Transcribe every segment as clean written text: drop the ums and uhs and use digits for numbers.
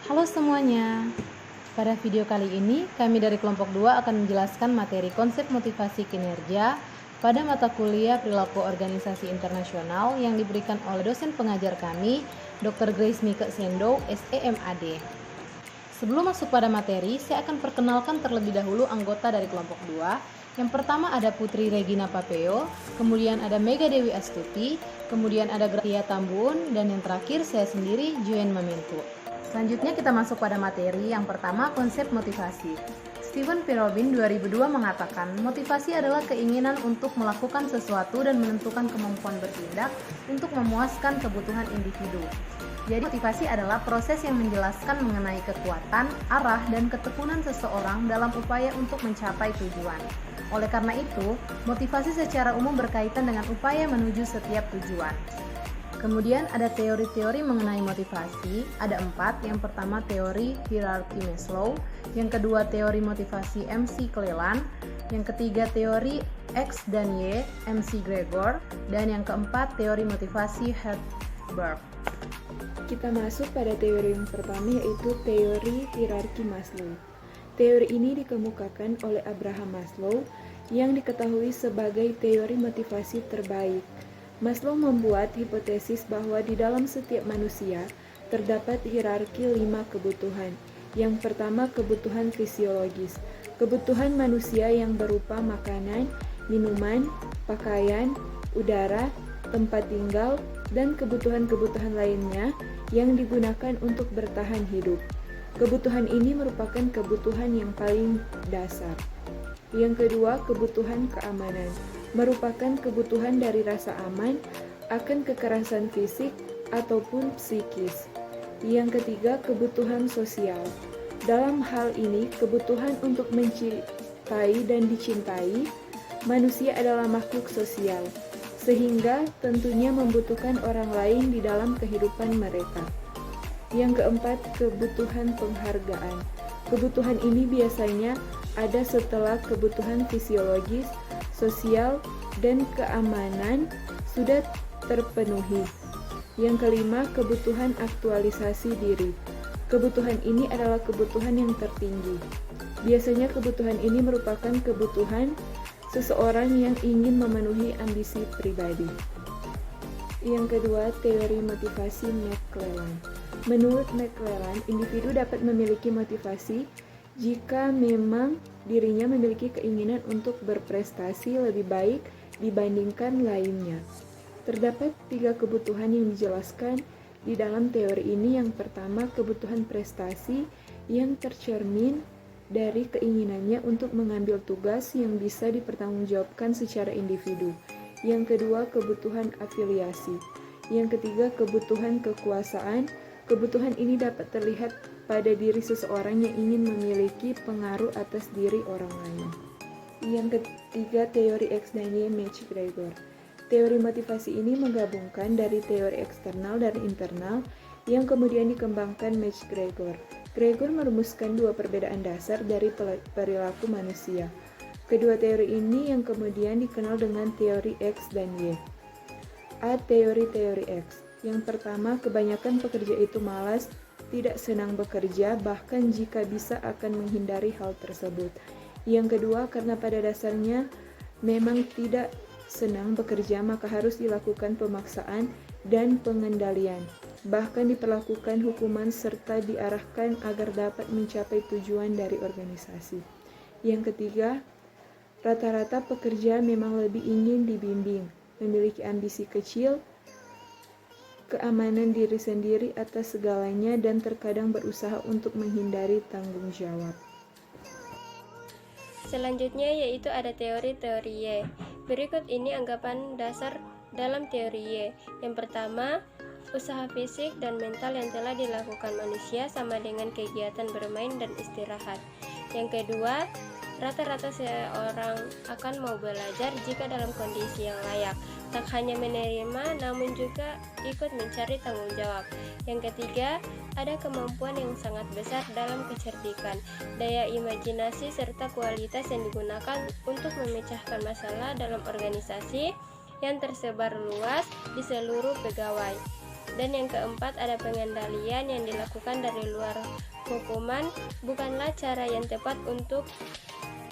Halo semuanya, pada video kali ini kami dari kelompok 2 akan menjelaskan materi konsep motivasi kinerja pada mata kuliah perilaku organisasi internasional yang diberikan oleh dosen pengajar kami, Dr. Grace Mika Sendo, SEMAD. Sebelum masuk pada materi, saya akan perkenalkan terlebih dahulu anggota dari kelompok 2. Yang pertama ada Putri Regina Papeo, kemudian ada Mega Dewi Astuti, kemudian ada Gracia Tambun, dan yang terakhir saya sendiri, Joen Mamentu. Selanjutnya kita masuk pada materi. Yang pertama, konsep motivasi. Stephen P. Robin 2002 mengatakan, motivasi adalah keinginan untuk melakukan sesuatu dan menentukan kemampuan bertindak untuk memuaskan kebutuhan individu. Jadi motivasi adalah proses yang menjelaskan mengenai kekuatan, arah, dan ketekunan seseorang dalam upaya untuk mencapai tujuan. Oleh karena itu, motivasi secara umum berkaitan dengan upaya menuju setiap tujuan. Kemudian ada teori-teori mengenai motivasi, ada 4. Yang pertama teori hierarki Maslow, yang kedua teori motivasi MC Cleland, yang ketiga teori X dan Y MC Gregor, dan yang keempat teori motivasi Hertzberg. Kita masuk pada teori yang pertama, yaitu teori hierarki Maslow. Teori ini dikemukakan oleh Abraham Maslow yang diketahui sebagai teori motivasi terbaik. Maslow membuat hipotesis bahwa di dalam setiap manusia terdapat hierarki 5 kebutuhan. Yang pertama, kebutuhan fisiologis. Kebutuhan manusia yang berupa makanan, minuman, pakaian, udara, tempat tinggal, dan kebutuhan-kebutuhan lainnya yang digunakan untuk bertahan hidup. Kebutuhan ini merupakan kebutuhan yang paling dasar. Yang kedua, kebutuhan keamanan. Merupakan kebutuhan dari rasa aman akan kekerasan fisik ataupun psikis. Yang ketiga, kebutuhan sosial. Dalam hal ini, kebutuhan untuk mencintai dan dicintai, manusia adalah makhluk sosial, sehingga tentunya membutuhkan orang lain di dalam kehidupan mereka. Yang keempat, kebutuhan penghargaan. Kebutuhan ini biasanya ada setelah kebutuhan fisiologis, sosial, dan keamanan sudah terpenuhi. Yang kelima, kebutuhan aktualisasi diri. Kebutuhan ini adalah kebutuhan yang tertinggi. Biasanya kebutuhan ini merupakan kebutuhan seseorang yang ingin memenuhi ambisi pribadi. Yang kedua, teori motivasi McClelland. Menurut McClelland, individu dapat memiliki motivasi jika memang dirinya memiliki keinginan untuk berprestasi lebih baik dibandingkan lainnya. Terdapat 3 kebutuhan yang dijelaskan di dalam teori ini. Yang pertama, kebutuhan prestasi yang tercermin dari keinginannya untuk mengambil tugas yang bisa dipertanggungjawabkan secara individu. Yang kedua, kebutuhan afiliasi. Yang ketiga, kebutuhan kekuasaan. Kebutuhan ini dapat terlihat pada diri seseorang yang ingin memiliki pengaruh atas diri orang lain. Yang ketiga, teori X dan Y McGregor. Teori motivasi ini menggabungkan dari teori eksternal dan internal yang kemudian dikembangkan McGregor. Gregor merumuskan 2 perbedaan dasar dari perilaku manusia. Kedua teori ini yang kemudian dikenal dengan teori X dan Y. A. Teori X. Yang pertama, kebanyakan pekerja itu malas, tidak senang bekerja, bahkan jika bisa akan menghindari hal tersebut. Yang kedua, karena pada dasarnya memang tidak senang bekerja, maka harus dilakukan pemaksaan dan pengendalian. Bahkan diperlakukan hukuman serta diarahkan agar dapat mencapai tujuan dari organisasi. Yang ketiga, rata-rata pekerja memang lebih ingin dibimbing, memiliki ambisi kecil, keamanan diri sendiri atas segalanya, dan terkadang berusaha untuk menghindari tanggung jawab. Selanjutnya yaitu ada teori Y. Berikut ini anggapan dasar dalam teori Y. Yang pertama, usaha fisik dan mental yang telah dilakukan manusia sama dengan kegiatan bermain dan istirahat. Yang kedua, rata-rata seorang akan mau belajar jika dalam kondisi yang layak, tak hanya menerima namun juga ikut mencari tanggung jawab. Yang ketiga, ada kemampuan yang sangat besar dalam kecerdikan, daya imajinasi serta kualitas yang digunakan untuk memecahkan masalah dalam organisasi yang tersebar luas di seluruh pegawai. Dan yang keempat, ada pengendalian yang dilakukan dari luar. Hukuman bukanlah cara yang tepat untuk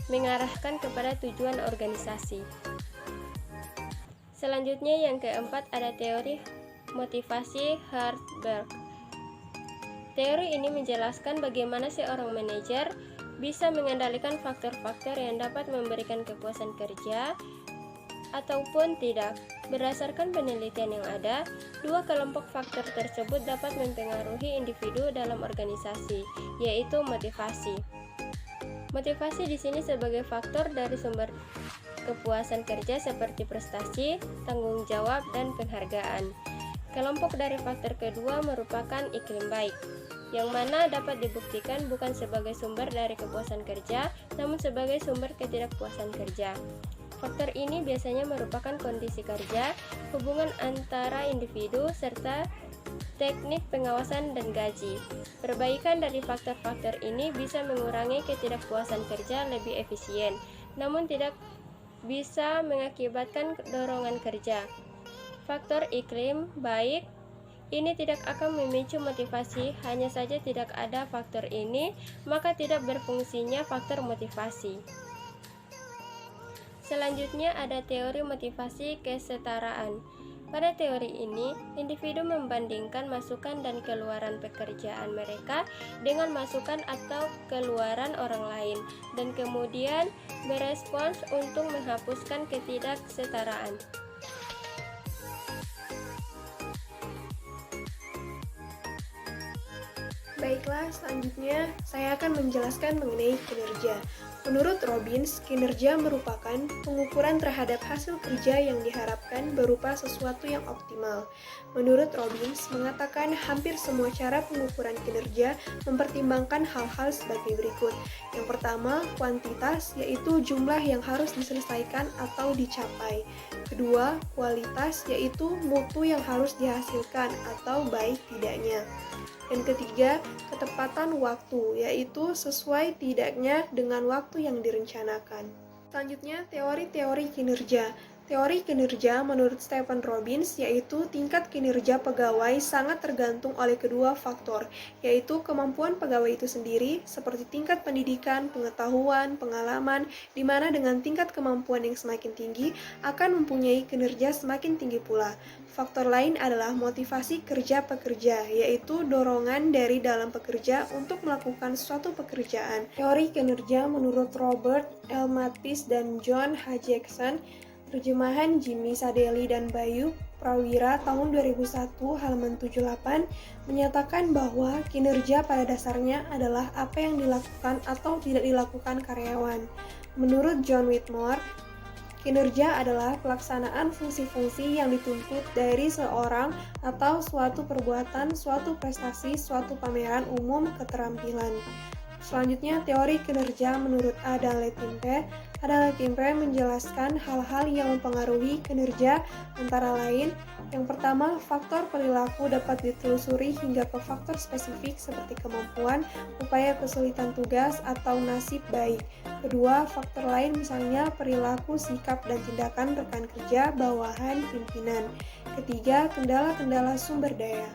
mengarahkan kepada tujuan organisasi. Selanjutnya yang keempat, ada teori motivasi Hartberg. Teori ini menjelaskan bagaimana seorang manajer bisa mengendalikan faktor-faktor yang dapat memberikan kepuasan kerja ataupun tidak. Berdasarkan penelitian yang ada, dua kelompok faktor tersebut dapat mempengaruhi individu dalam organisasi, yaitu motivasi. Motivasi di sini sebagai faktor dari sumber kepuasan kerja seperti prestasi, tanggung jawab, dan penghargaan. Kelompok dari faktor kedua merupakan iklim baik, yang mana dapat dibuktikan bukan sebagai sumber dari kepuasan kerja, namun sebagai sumber ketidakpuasan kerja. Faktor ini biasanya merupakan kondisi kerja, hubungan antara individu, serta teknik pengawasan dan gaji. Perbaikan dari faktor-faktor ini bisa mengurangi ketidakpuasan kerja lebih efisien, namun tidak bisa mengakibatkan dorongan kerja. Faktor iklim baik ini tidak akan memicu motivasi, hanya saja tidak ada faktor ini, maka tidak berfungsinya faktor motivasi. Selanjutnya ada teori motivasi kesetaraan. Pada teori ini, individu membandingkan masukan dan keluaran pekerjaan mereka dengan masukan atau keluaran orang lain, dan kemudian berespons untuk menghapuskan ketidaksetaraan. Baiklah, selanjutnya saya akan menjelaskan mengenai kinerja. Menurut Robbins, kinerja merupakan pengukuran terhadap hasil kerja yang diharapkan berupa sesuatu yang optimal. Menurut Robbins, mengatakan hampir semua cara pengukuran kinerja mempertimbangkan hal-hal sebagai berikut. Yang pertama, kuantitas, yaitu jumlah yang harus diselesaikan atau dicapai. Kedua, kualitas, yaitu mutu yang harus dihasilkan atau baik tidaknya. Dan ketiga, ketepatan waktu, yaitu sesuai tidaknya dengan waktu yang direncanakan. Selanjutnya, teori-teori kinerja. Teori kinerja menurut Stephen Robbins yaitu tingkat kinerja pegawai sangat tergantung oleh kedua faktor, yaitu kemampuan pegawai itu sendiri, seperti tingkat pendidikan, pengetahuan, pengalaman, di mana dengan tingkat kemampuan yang semakin tinggi akan mempunyai kinerja semakin tinggi pula. Faktor lain adalah motivasi kerja pekerja, yaitu dorongan dari dalam pekerja untuk melakukan suatu pekerjaan. Teori kinerja menurut Robert L. Mathis dan John H. Jackson, terjemahan Jimmy Sadeli dan Bayu Prawira tahun 2001 halaman 78 menyatakan bahwa kinerja pada dasarnya adalah apa yang dilakukan atau tidak dilakukan karyawan. Menurut John Whitmore, kinerja adalah pelaksanaan fungsi-fungsi yang dituntut dari seorang atau suatu perbuatan, suatu prestasi, suatu pameran umum keterampilan. Selanjutnya, teori kinerja menurut Ada Letimpe. Ada Letimpe menjelaskan hal-hal yang mempengaruhi kinerja antara lain. Yang pertama, faktor perilaku dapat ditelusuri hingga ke faktor spesifik seperti kemampuan, upaya kesulitan tugas, atau nasib baik. Kedua, faktor lain misalnya perilaku, sikap, dan tindakan rekan kerja, bawahan, pimpinan. Ketiga, kendala-kendala sumber daya.